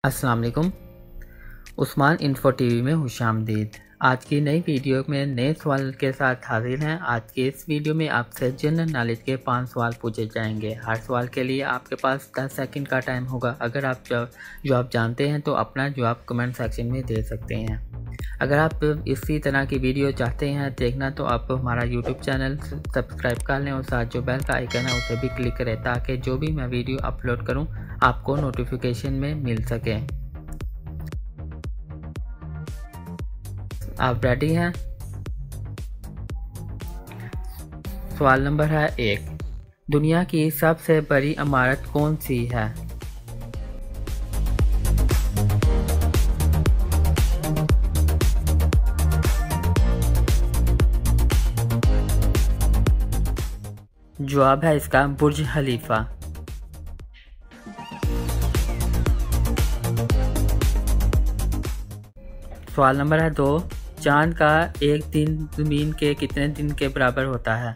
अस्सलाम वालेकुम। Usman info TV में खुशामदीद। आज की नई वीडियो में नए सवाल के साथ हाजिर हैं। आज की इस वीडियो में आपसे जनरल नॉलेज के 5 सवाल पूछे जाएंगे। हर सवाल के लिए आपके पास 10 सेकंड का टाइम होगा। अगर आप जवाब जानते हैं तो अपना जवाब कमेंट सेक्शन में दे सकते हैं। अगर आप इसी तरह की वीडियो चाहते हैं देखना तो आप हमारा यूट्यूब चैनल सब्सक्राइब कर लें और साथ जो बेल का आइकन है उसे भी क्लिक करें ताकि जो भी मैं वीडियो अपलोड करूं आपको नोटिफिकेशन में मिल सके। आप रेडी हैं? सवाल नंबर है 1। दुनिया की सबसे बड़ी इमारत कौन सी है? जवाब है इसका बुर्ज खलीफा। सवाल नंबर है 2। चांद का एक दिन जमीन के कितने दिन के बराबर होता है?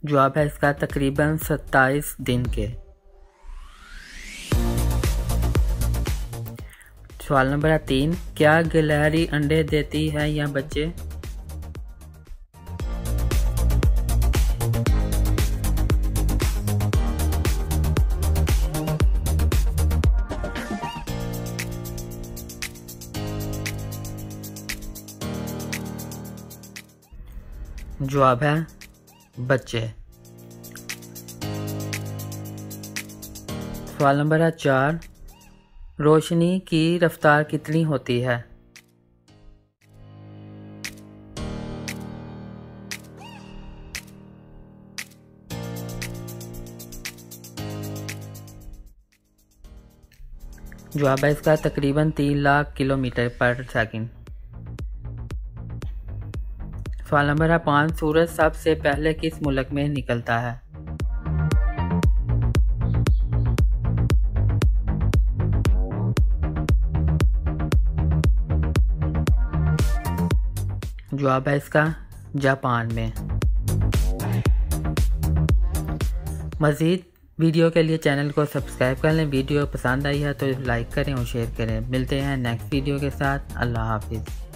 जवाब है इसका तकरीबन 27 दिन के। सवाल नंबर है 3। क्या गिलहरी अंडे देती है या बच्चे? जवाब है बच्चे। सवाल नंबर है 4। रोशनी की रफ्तार कितनी होती है? जवाब है इसका तकरीबन 3 लाख किलोमीटर पर सेकंड। सवाल नंबर है 5। सूरज सबसे पहले किस मुल्क में निकलता है? जवाब है इसका जापान में। मज़ीद वीडियो के लिए चैनल को सब्सक्राइब कर लें। वीडियो पसंद आई है तो लाइक करें और शेयर करें। मिलते हैं नेक्स्ट वीडियो के साथ। अल्लाह हाफिज़।